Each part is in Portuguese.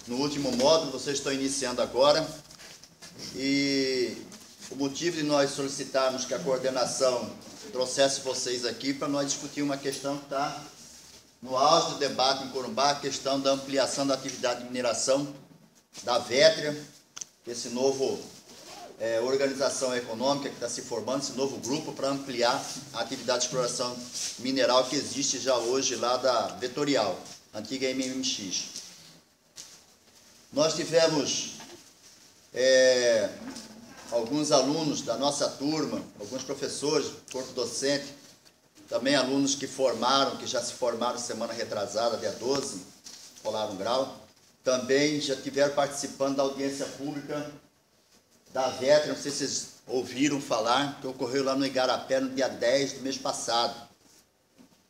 no último módulo, vocês estão iniciando agora. E o motivo de nós solicitarmos que a coordenação trouxesse vocês aqui para nós discutir uma questão que está no auge do debate em Corumbá, a questão da ampliação da atividade de mineração da Vétria, esse novo organização econômica que está se formando, esse novo grupo para ampliar a atividade de exploração mineral que existe já hoje lá da Vetorial, antiga MMX. Nós tivemos alguns alunos da nossa turma, alguns professores, corpo docente, também alunos que já se formaram semana retrasada, dia 12, Polaram Grau, também já estiveram participando da audiência pública da Vétria, não sei se vocês ouviram falar, que ocorreu lá no Igarapé no dia 10 do mês passado.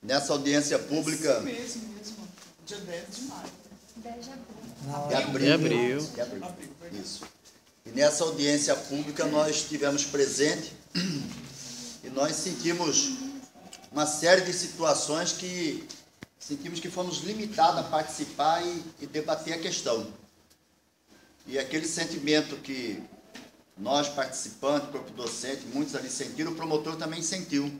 Nessa audiência pública... Esse mês mesmo, dia 10 de maio. 10 de abril. De abril. Isso. E nessa audiência pública nós estivemos presentes e nós sentimos uma série de situações que sentimos que fomos limitados a participar e debater a questão. E aquele sentimento que nós, participantes, corpo docente, muitos ali sentiram, o promotor também sentiu.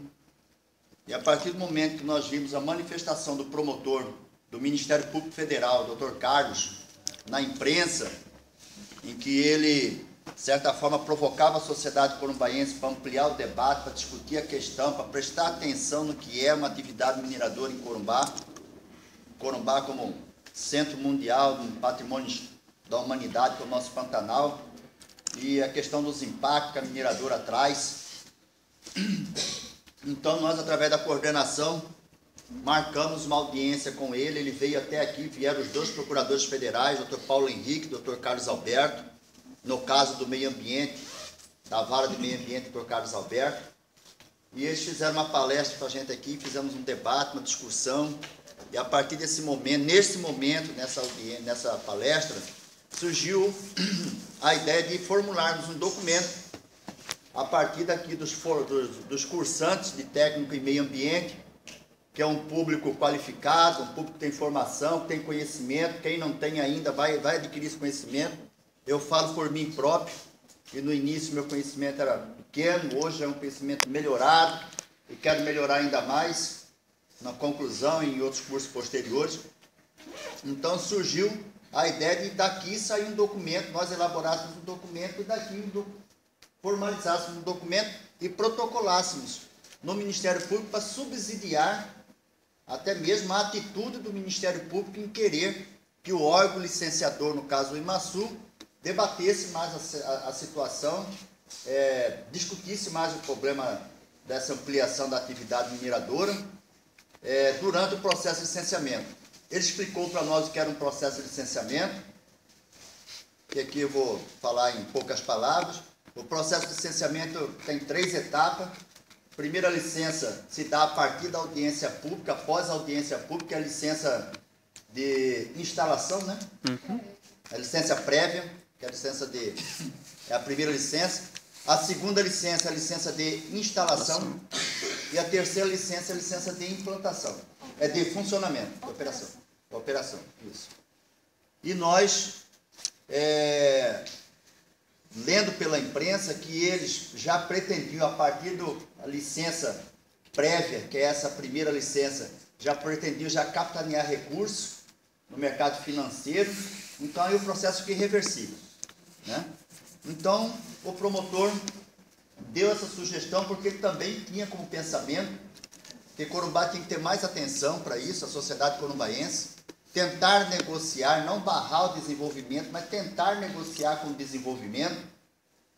E a partir do momento que nós vimos a manifestação do promotor do Ministério Público Federal, Dr. Carlos, na imprensa, em que ele, de certa forma, provocava a sociedade corumbaense para ampliar o debate, para discutir a questão, para prestar atenção no que é uma atividade mineradora em Corumbá. Corumbá como centro mundial do patrimônio da humanidade, que é o nosso Pantanal, e a questão dos impactos que a mineradora traz. Então, nós, através da coordenação, marcamos uma audiência com ele. Ele veio até aqui, vieram os dois procuradores federais, Dr. Paulo Henrique e Dr. Carlos Alberto, no caso do meio ambiente, da vara de meio ambiente, Dr. Carlos Alberto, e eles fizeram uma palestra para a gente aqui, fizemos um debate, uma discussão, e a partir desse momento, nessa palestra, surgiu a ideia de formularmos um documento a partir daqui dos cursantes de técnico em meio ambiente, que é um público qualificado, um público que tem formação, que tem conhecimento. Quem não tem ainda vai adquirir esse conhecimento. Eu falo por mim próprio, e no início meu conhecimento era pequeno, hoje é um conhecimento melhorado, e quero melhorar ainda mais na conclusão e em outros cursos posteriores. Então surgiu a ideia de daqui sair um documento, nós elaborássemos um documento e daqui formalizássemos um documento e protocolássemos no Ministério Público para subsidiar até mesmo a atitude do Ministério Público em querer que o órgão licenciador, no caso o IMASU, debatesse mais a situação, discutisse mais o problema dessa ampliação da atividade mineradora durante o processo de licenciamento. Ele explicou para nós o que era um processo de licenciamento, que aqui eu vou falar em poucas palavras. O processo de licenciamento tem 3 etapas. A primeira licença se dá a partir da audiência pública, após a audiência pública, a licença de instalação, né? Uhum. A licença prévia, que é a primeira licença. A segunda licença é a licença de instalação. E a terceira licença é a licença de implantação. É de funcionamento, de operação, isso. E nós, lendo pela imprensa, que eles já pretendiam, a partir da licença prévia, que é essa primeira licença, já pretendiam capitanear recursos no mercado financeiro. Então, aí o processo foi irreversível, né? Então, o promotor deu essa sugestão porque ele também tinha como pensamento que Corumbá tinha que ter mais atenção para isso, a sociedade corumbaense, tentar negociar, não barrar o desenvolvimento, mas tentar negociar com o desenvolvimento,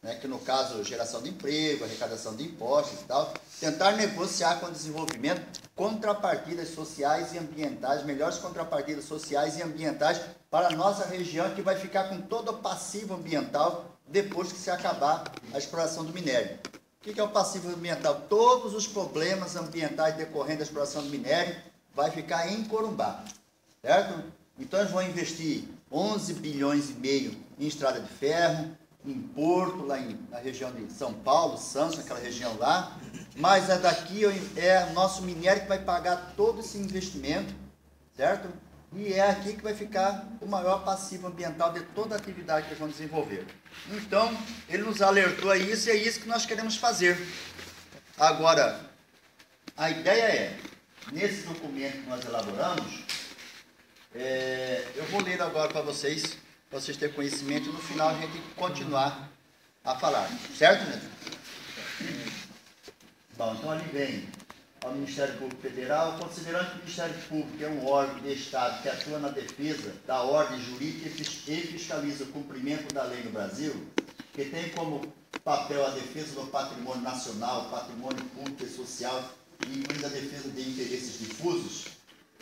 né, que no caso, geração de emprego, arrecadação de impostos e tal, tentar negociar com o desenvolvimento contrapartidas sociais e ambientais, melhores contrapartidas sociais e ambientais para a nossa região, que vai ficar com todo o passivo ambiental depois que se acabar a exploração do minério. O que é o passivo ambiental? Todos os problemas ambientais decorrentes da exploração do minério vai ficar em Corumbá, certo? Então eles vão investir 11 bilhões e meio em estrada de ferro, em Porto, lá na região de São Paulo, Santos, aquela região lá, mas daqui é o nosso minério que vai pagar todo esse investimento, certo? E é aqui que vai ficar o maior passivo ambiental de toda a atividade que eles vão desenvolver. Então, ele nos alertou a isso e é isso que nós queremos fazer. Agora, a ideia é, nesse documento que nós elaboramos, eu vou ler agora para vocês terem conhecimento e no final a gente continuar a falar. Certo, Neto? Bom, então ali vem ao Ministério Público Federal, considerando que o Ministério Público é um órgão de Estado que atua na defesa da ordem jurídica e fiscaliza o cumprimento da lei no Brasil, que tem como papel a defesa do patrimônio nacional, patrimônio público e social, incluindo a defesa de interesses difusos,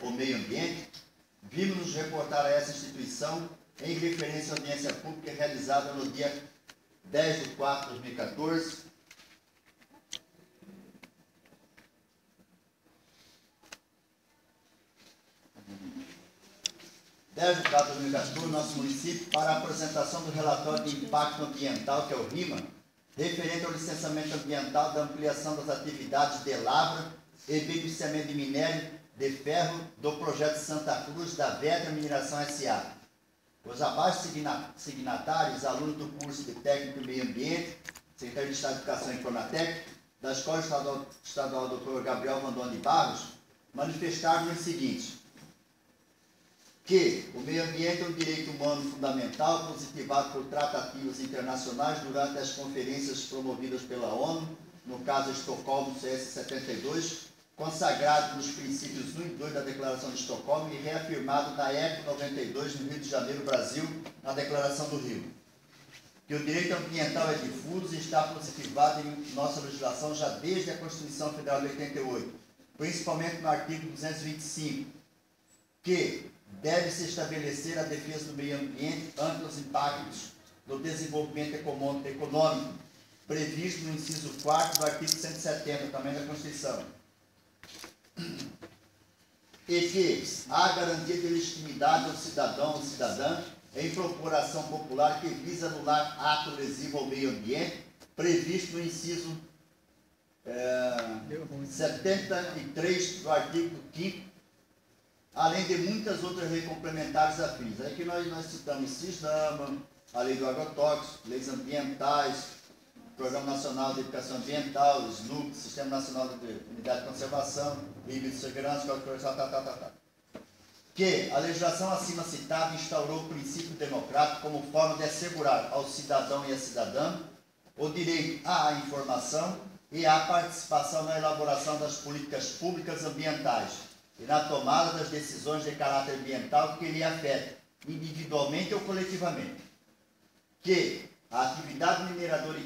ou meio ambiente, vimos nos reportar a essa instituição em referência à audiência pública realizada no dia 10/4/2014, no nosso município, para a apresentação do relatório de impacto ambiental, que é o RIMA, referente ao licenciamento ambiental da ampliação das atividades de lavra e beneficiamento de minério de ferro do projeto Santa Cruz da Vedra Mineração S.A. Os abaixo signatários, alunos do curso de Técnico e Meio Ambiente, Secretaria de Estado de Educação e Pronatec, da Escola Estadual Dr. Gabriel Vandone de Barros, manifestaram o seguinte: que o meio ambiente é um direito humano fundamental, positivado por tratativas internacionais durante as conferências promovidas pela ONU, no caso Estocolmo CS 72, consagrado nos princípios 1 e 2 da Declaração de Estocolmo e reafirmado na ECO 92, no Rio de Janeiro, Brasil, na Declaração do Rio. Que o direito ambiental é difuso e está positivado em nossa legislação já desde a Constituição Federal de 88, principalmente no artigo 225, que deve-se estabelecer a defesa do meio ambiente ante os impactos do desenvolvimento econômico, previsto no inciso 4 do artigo 170, também da Constituição. E que há garantia de legitimidade ao cidadão ou cidadã em procuração popular que visa anular ato lesivo ao meio ambiente, previsto no inciso 73 do artigo 5º, além de muitas outras leis complementares afins. Aqui nós citamos CISNAMA, a Lei do Agrotóxico, leis ambientais, Programa Nacional de Educação Ambiental, SNUC, Sistema Nacional de Unidade de Conservação, Livre de Segurança, Código Florestal, Que a legislação acima citada instaurou o princípio democrático como forma de assegurar ao cidadão e à cidadã o direito à informação e à participação na elaboração das políticas públicas ambientais e na tomada das decisões de caráter ambiental que lhe afetam, individualmente ou coletivamente. Que a atividade mineradora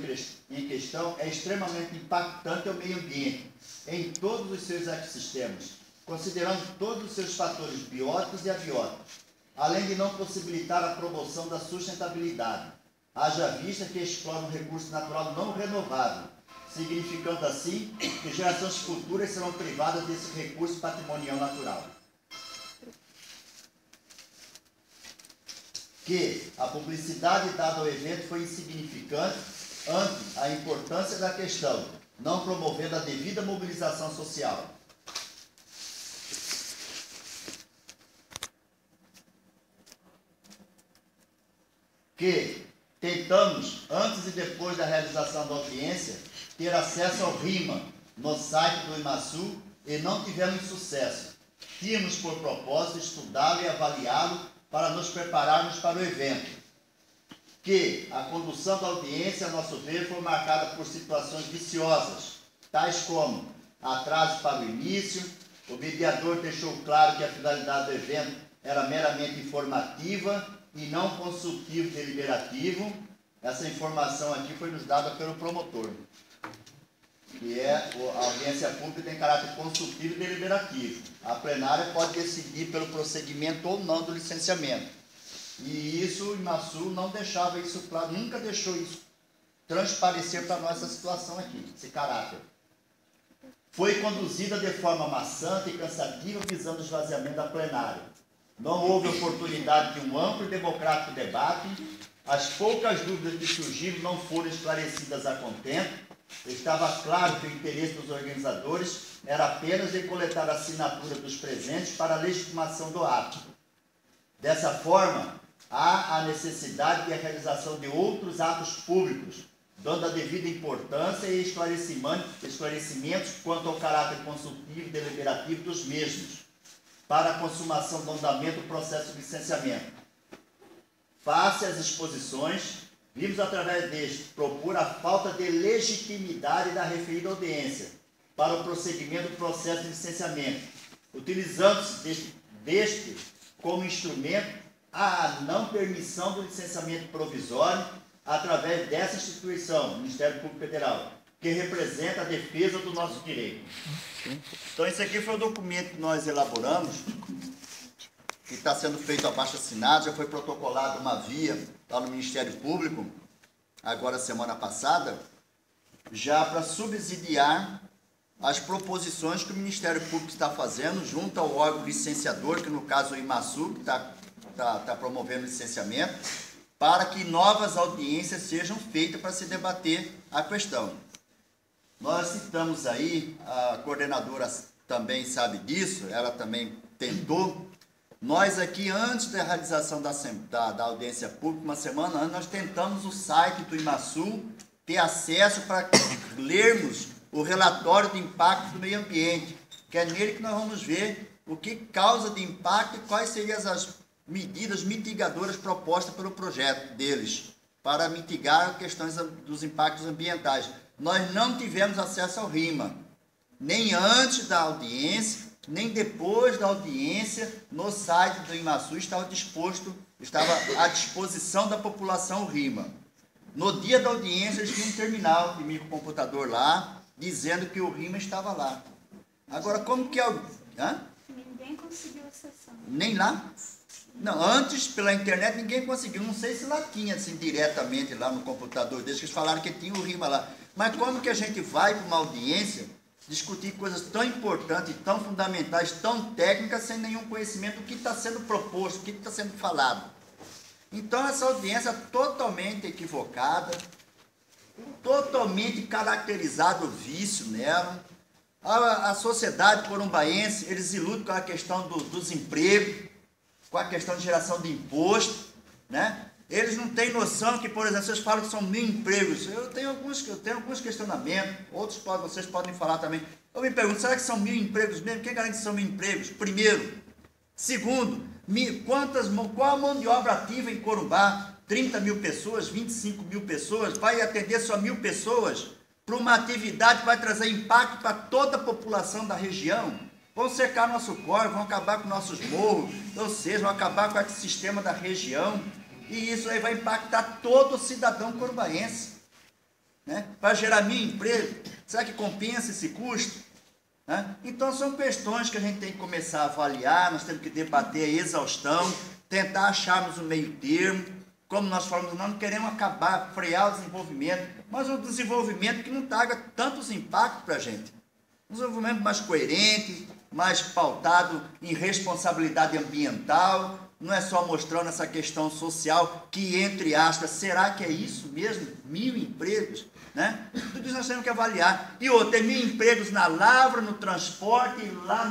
em questão é extremamente impactante ao meio ambiente, em todos os seus ecossistemas, considerando todos os seus fatores bióticos e abióticos, além de não possibilitar a promoção da sustentabilidade, haja vista que explora um recurso natural não renovável, significando assim que gerações futuras serão privadas desse recurso patrimonial natural. Que a publicidade dada ao evento foi insignificante ante a importância da questão, não promovendo a devida mobilização social. Que tentamos, antes e depois da realização da audiência, ter acesso ao RIMA no site do IMASU e não tivemos sucesso. Tínhamos por propósito estudá-lo e avaliá-lo para nos prepararmos para o evento. Que a condução da audiência, a nosso ver, foi marcada por situações viciosas, tais como atraso para o início, o mediador deixou claro que a finalidade do evento era meramente informativa e não consultivo deliberativo. Essa informação aqui foi nos dada pelo promotor, que a audiência pública tem caráter consultivo e deliberativo. A plenária pode decidir pelo prosseguimento ou não do licenciamento. E isso, o IMASU não deixava isso claro, nunca deixou isso transparecer para nós essa situação aqui, esse caráter. Foi conduzida de forma maçante e cansativa, visando o esvaziamento da plenária. Não houve oportunidade de um amplo e democrático debate. As poucas dúvidas que surgiram não foram esclarecidas a contento. Estava claro que o interesse dos organizadores era apenas em coletar a assinatura dos presentes para a legitimação do ato, Dessa forma, há a necessidade de a realização de outros atos públicos, dando a devida importância e esclarecimentos quanto ao caráter consultivo e deliberativo dos mesmos, para a consumação do andamento do processo de licenciamento. Face às exposições, vimos através deste propor a falta de legitimidade da referida audiência para o prosseguimento do processo de licenciamento, utilizando-se deste como instrumento a não permissão do licenciamento provisório através dessa instituição, Ministério Público Federal, que representa a defesa do nosso direito. Então, esse aqui foi o documento que nós elaboramos, que está sendo feito abaixo-assinado, já foi protocolado uma via lá no Ministério Público, agora semana passada, já para subsidiar as proposições que o Ministério Público está fazendo junto ao órgão licenciador, que no caso é o IMASU, que está promovendo o licenciamento, para que novas audiências sejam feitas para se debater a questão. Nós citamos aí, a coordenadora também sabe disso, ela também tentou. Nós aqui, antes da realização da audiência pública, uma semana antes, nós tentamos o site do IMASU ter acesso para lermos o relatório de impacto do meio ambiente, que é nele que nós vamos ver o que causa de impacto e quais seriam as medidas mitigadoras propostas pelo projeto deles, para mitigar questões dos impactos ambientais. Nós não tivemos acesso ao RIMA, nem antes da audiência, nem depois da audiência. No site do IMASU estava à disposição da população o RIMA. No dia da audiência, eles tinham um terminal de microcomputador lá, dizendo que o RIMA estava lá. Agora, como que é o... Ninguém conseguiu acessar. Nem lá? Não, antes, pela internet, ninguém conseguiu. Não sei se lá tinha, assim, diretamente lá no computador deles, que eles falaram que tinha o RIMA lá. Mas como que a gente vai para uma audiência discutir coisas tão importantes, tão fundamentais, tão técnicas, sem nenhum conhecimento do que está sendo proposto, do que está sendo falado? Então, essa audiência é totalmente equivocada, totalmente caracterizado o vício nela. A sociedade corumbaense, eles iludem com a questão dos empregos, com a questão de geração de imposto, né? Eles não têm noção que, por exemplo, vocês falam que são 1000 empregos. Eu tenho alguns questionamentos, vocês podem falar também. Eu me pergunto, será que são 1000 empregos mesmo? Quem garante que são 1000 empregos? Primeiro. Segundo, qual a mão de obra ativa em Corumbá? 30 mil pessoas, 25 mil pessoas, vai atender só 1000 pessoas para uma atividade que vai trazer impacto para toda a população da região? Vão cercar nosso córrego, vão acabar com nossos morros, ou seja, vão acabar com o ecossistema da região, e isso aí vai impactar todo o cidadão corumbaense, né? Para gerar 1000 empregos, será que compensa esse custo? Né? Então são questões que a gente tem que começar a avaliar, nós temos que debater a exaustão, tentar acharmos um meio termo. Como nós falamos, nós não queremos acabar, frear o desenvolvimento, mas um desenvolvimento que não traga tantos impactos para a gente. Um desenvolvimento mais coerente, mais pautado em responsabilidade ambiental, não é só mostrando essa questão social que, entre aspas, será que é isso mesmo? 1000 empregos, né? Tudo isso nós temos que avaliar. E outra, 1000 empregos na lavra, no transporte, lá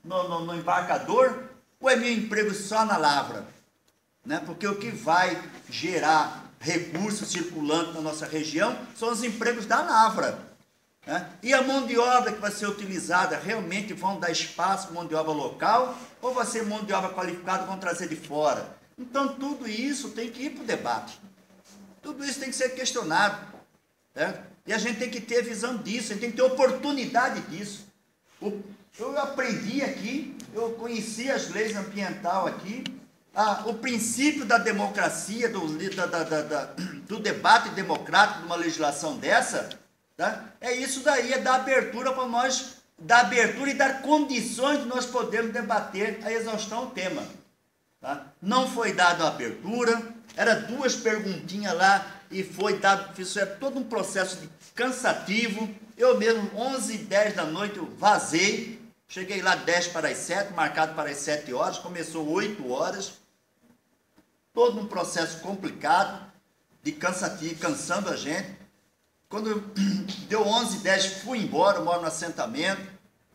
no embarcador, ou é 1000 empregos só na lavra? Né? Porque o que vai gerar recursos circulando na nossa região são os empregos da lavra. Né? E a mão de obra que vai ser utilizada, realmente vão dar espaço para mão de obra local, ou vai ser mão de obra qualificada, vão trazer de fora? Então tudo isso tem que ir para o debate, tudo isso tem que ser questionado, né? E a gente tem que ter visão disso, a gente tem que ter oportunidade disso. Eu aprendi aqui, eu conheci as leis ambientais aqui, o princípio da democracia, do debate democrático de uma legislação dessa, tá? É isso daí, é dar abertura para nós, dar abertura e dar condições de nós podermos debater a exaustão o tema. Tá? Não foi dada a abertura, era 2 perguntinhas lá e foi dado, isso é todo um processo cansativo. Eu mesmo, 11h10 da noite, eu vazei, cheguei lá 10 para as 7, marcado para as 7 horas, começou 8 horas, todo um processo complicado, de cansativo, cansando a gente. Quando deu 11h10, fui embora, eu moro no assentamento,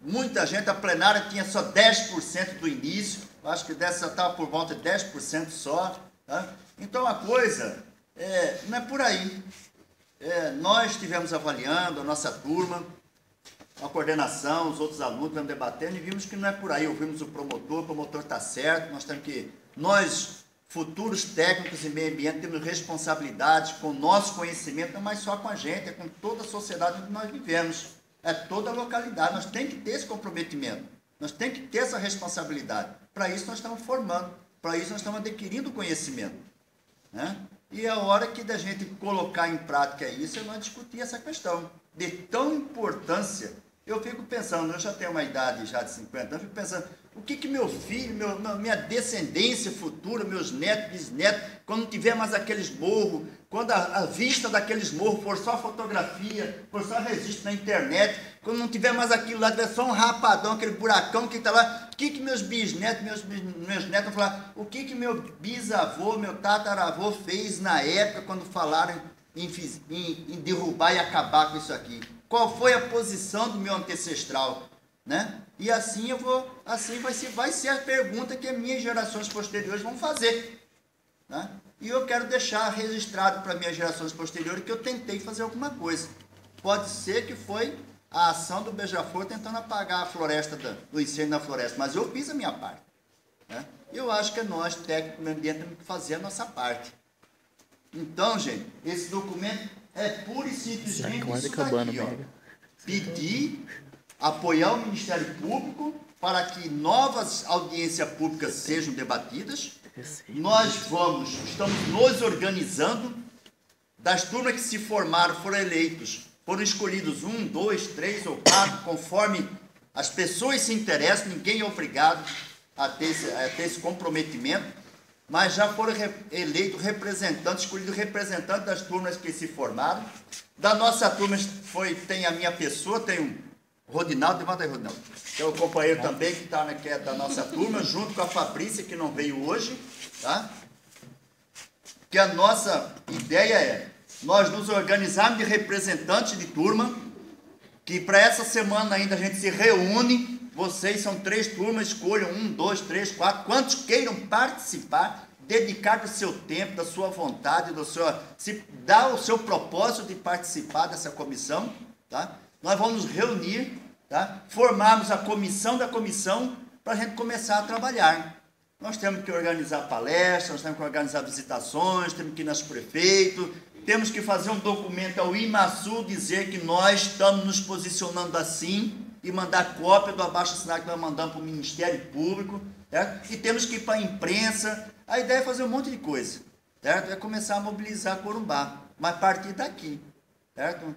muita gente, a plenária tinha só 10% do início, Eu acho que dessa estava por volta de 10% só. Tá? Então a coisa não é por aí. Nós estivemos avaliando a nossa turma, a coordenação, os outros alunos, estamos debatendo e vimos que não é por aí. Ouvimos o promotor está certo, nós, futuros técnicos em meio ambiente, temos responsabilidade com o nosso conhecimento, não mais só com a gente, é com toda a sociedade onde nós vivemos, é toda a localidade, nós temos que ter esse comprometimento, nós temos que ter essa responsabilidade. Para isso nós estamos formando, para isso nós estamos adquirindo conhecimento, né? E é a hora que da gente colocar em prática isso, é nós discutir essa questão de tão importância. Eu fico pensando, eu já tenho uma idade já de 50 anos, eu fico pensando, o que meu filho, minha descendência futura, meus netos, bisnetos, quando não tiver mais aqueles morros, quando a vista daqueles morros for só fotografia, for só registro na internet, quando não tiver mais aquilo lá, tiver só um rapadão, aquele buracão que está lá, o que meus bisnetos, meus netos vão falar, o que meu bisavô, meu tataravô fez na época quando falaram em derrubar e acabar com isso aqui? Qual foi a posição do meu ancestral, né? E assim vai ser a pergunta que as minhas gerações posteriores vão fazer, né? E eu quero deixar registrado para minhas gerações posteriores que eu tentei fazer alguma coisa. Pode ser que foi a ação do Beija-Flor tentando apagar a floresta, do incêndio na floresta, mas eu fiz a minha parte, né? Eu acho que nós, técnicos do meio ambiente, temos que fazer a nossa parte. Então, gente, esse documento é pura e simplesmente isso daqui, ó. Pedir, apoiar o Ministério Público para que novas audiências públicas sejam debatidas. Nós estamos nos organizando, das turmas que se formaram, foram eleitos, foram escolhidos 1, 2, 3 ou 4, conforme as pessoas se interessam, ninguém é obrigado a ter esse comprometimento. Mas já foram eleitos representantes, escolhidos representantes das turmas que se formaram. Da nossa turma tem a minha pessoa, tem o Rodinaldo, levanta aí, Rodinaldo, que é o companheiro também que é da nossa turma, junto com a Fabrícia, que não veio hoje, tá? Que a nossa ideia é nós nos organizarmos de representantes de turma, que para essa semana ainda a gente se reúne. Vocês são 3 turmas, escolham 1, 2, 3, 4, quantos queiram participar, dedicar do seu tempo, da sua vontade, se dá o seu propósito de participar dessa comissão, tá? Nós vamos nos reunir, tá? Formarmos a comissão da comissão para a gente começar a trabalhar. Nós temos que organizar palestras, nós temos que organizar visitações, temos que ir nos prefeitos, temos que fazer um documento ao IMASU, dizer que nós estamos nos posicionando assim, e mandar cópia do abaixo-assinado que nós mandamos para o Ministério Público, certo? E temos que ir para a imprensa. A ideia é fazer um monte de coisa, certo? É começar a mobilizar Corumbá, mas a partir daqui, certo?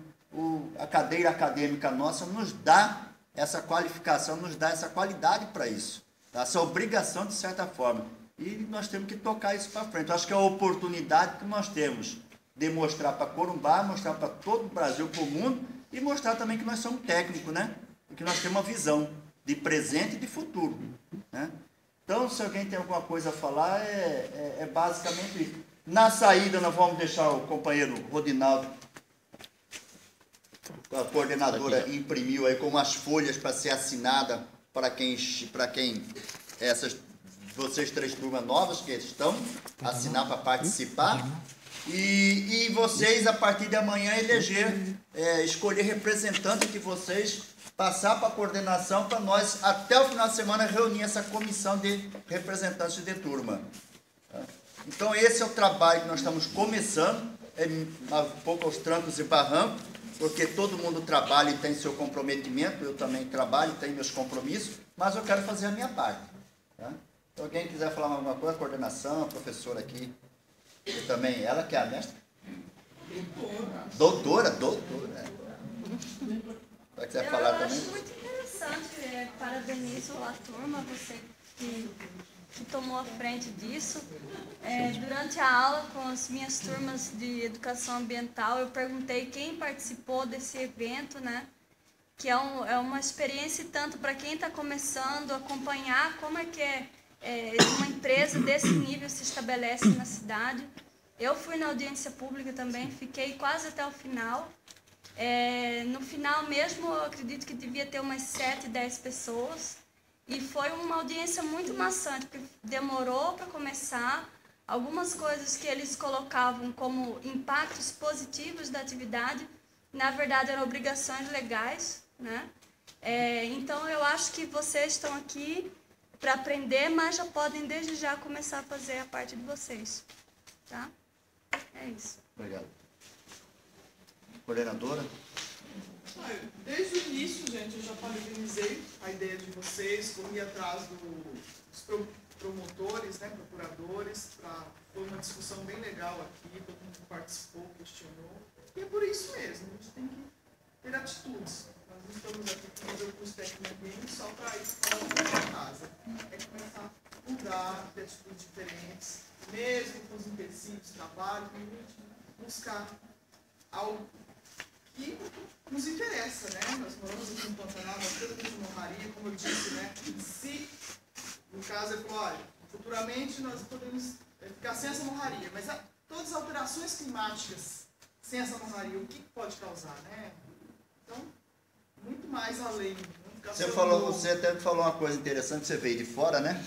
A cadeira acadêmica nossa nos dá essa qualificação, nos dá essa qualidade para isso, tá? Essa obrigação de certa forma. E nós temos que tocar isso para frente. Eu acho que é a oportunidade que nós temos de mostrar para Corumbá, mostrar para todo o Brasil, para o mundo, e mostrar também que nós somos técnicos, né? Que nós temos uma visão de presente e de futuro, né? Então, se alguém tem alguma coisa a falar, é basicamente isso. Na saída, nós vamos deixar o companheiro Rodinaldo, a coordenadora, imprimiu aí com umas folhas para ser assinada para vocês 3 turmas novas que estão, assinar para participar. E vocês, a partir de amanhã, escolher representantes de vocês, passar para a coordenação, para nós, até o final de semana, reunir essa comissão de representantes de turma. Então, esse é o trabalho que nós estamos começando, um pouco aos trancos e barrancos, porque todo mundo trabalha e tem seu comprometimento, eu também trabalho, tenho meus compromissos, mas eu quero fazer a minha parte, tá? Se alguém quiser falar alguma coisa, a coordenação, a professora aqui, eu também, ela que é a mestra? Doutora. Se quiser falar também. Eu acho muito interessante, parabenizo a turma, você que tomou a frente disso. Durante a aula com as minhas turmas de educação ambiental, eu perguntei quem participou desse evento, né? Que é uma experiência tanto para quem está começando a acompanhar como é que uma empresa desse nível se estabelece na cidade. Eu fui na audiência pública também, fiquei quase até o final. No final mesmo, eu acredito que devia ter umas 7, 10 pessoas. E foi uma audiência muito maçante, porque demorou para começar. Algumas coisas que eles colocavam como impactos positivos da atividade, na verdade eram obrigações legais, né? Então eu acho que vocês estão aqui para aprender, mas já podem desde já começar a fazer a parte de vocês, tá? É isso. Obrigado. Coordenadora? Desde o início, gente, eu já parabenizei a ideia de vocês, corri atrás dos promotores, né, procuradores, foi uma discussão bem legal aqui, todo mundo participou, questionou, e é por isso mesmo, a gente tem que ter atitudes. Nós não estamos aqui para fazer o curso técnico ninguém só para ir falar de casa. É começar a mudar, ter atitudes diferentes, mesmo com os empecilhos de trabalho, a gente buscar algo que nos interessa, né? Nós moramos aqui no Pantanal, nós temos uma honraria, como eu disse, né? Se, no caso, ele falou, olha, futuramente nós podemos ficar sem essa honraria, mas todas as alterações climáticas sem essa honraria, o que pode causar, né? Então, muito mais além. Você até falou uma coisa interessante, você veio de fora, né?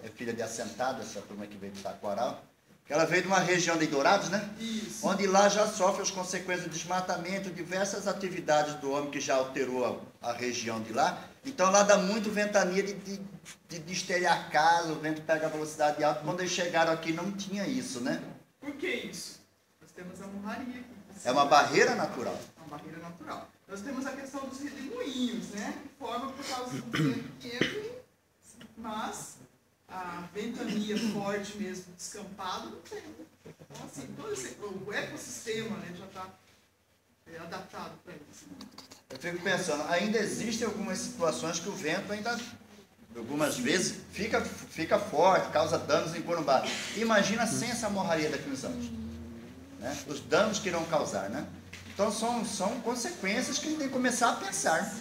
É filha de assentado, essa turma que veio do Taquaral. Que ela veio de uma região de Dourados, né? Isso. Onde lá já sofre as consequências do desmatamento, diversas atividades do homem que já alterou a região de lá. Então lá dá muito ventania de destelhar casa, o vento pega a velocidade alta. Quando eles chegaram aqui não tinha isso, né? Por que isso? Nós temos a honraria aqui. É uma barreira natural. É uma barreira natural. Nós temos a questão dos redemoinhos, né? Que forma por causa do vento pequeno, mas a ventania forte mesmo, descampado, não tem. Então, assim, todo o ecossistema, né, já está adaptado para isso. Eu fico pensando, ainda existem algumas situações que o vento ainda, algumas vezes, fica forte, causa danos em Corumbá. Imagina sem essa morraria daqui uns anos. Né? Os danos que irão causar, né? Então são consequências que a gente tem que começar a pensar.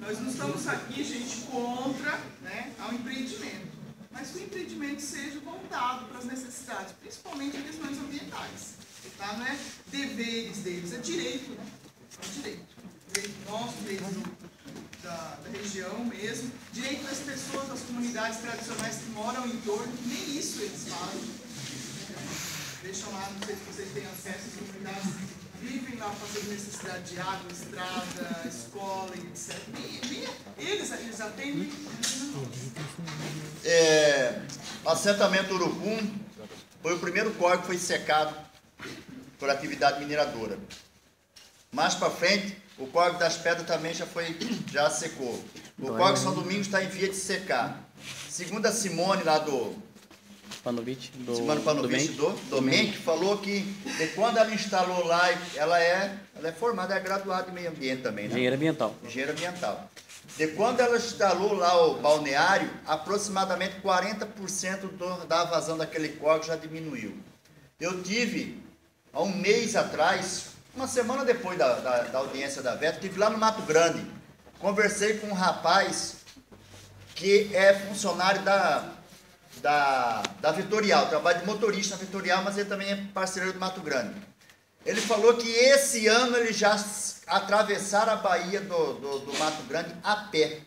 Nós não estamos aqui, gente, contra, né, ao empreendimento, mas que o empreendimento seja voltado para as necessidades, principalmente as questões ambientais. Tá? Não é deveres deles, é direito, né? É direito. Direito nosso, direito da região mesmo, direito das pessoas, das comunidades tradicionais que moram em torno, que nem isso eles fazem. Deixam lá, não sei se vocês têm acesso, as comunidades vivem lá fazendo necessidade de água, estrada, escola e etc. Eles atendem. Assentamento Urucum foi o primeiro córrego que foi secado por atividade mineradora. Mais para frente, o córrego das Pedras também já secou. O córrego São Domingos está em via de secar. Segundo a Simone lá do Panovich, Simone Panovich do MENC, falou que quando ela instalou lá, ela é formada, é graduada em meio ambiente também, né? Engenheiro ambiental. Engenheiro ambiental. De quando ela instalou lá o balneário, aproximadamente 40% da vazão daquele córrego já diminuiu. Eu tive, há um mês atrás, uma semana depois da audiência da VET, estive lá no Mato Grande, conversei com um rapaz que é funcionário da Vitorial, trabalha de motorista na Vitorial, mas ele também é parceiro do Mato Grande. Ele falou que esse ano ele já atravessaram a baía do Mato Grande a pé,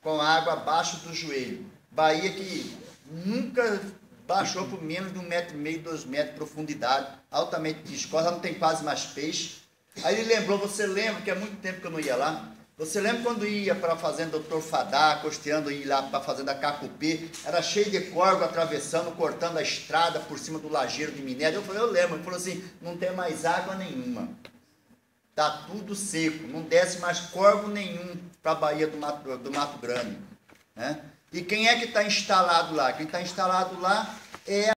com a água abaixo do joelho. Baía que nunca baixou por menos de 1,5 m, 2 metros de profundidade, altamente viscosa, não tem quase mais peixe. Aí ele lembrou, você lembra, que há muito tempo que eu não ia lá, você lembra quando ia para a fazenda Dr. Fadá, costeando, ir lá para a fazenda Cacupê, era cheio de córrego atravessando, cortando a estrada por cima do lajeiro de minério. Eu falei, eu lembro. Ele falou assim, não tem mais água nenhuma. Está tudo seco, não desce mais córrego nenhum para a Baía do Mato Grande. Né? E quem é que está instalado lá? Quem está instalado lá é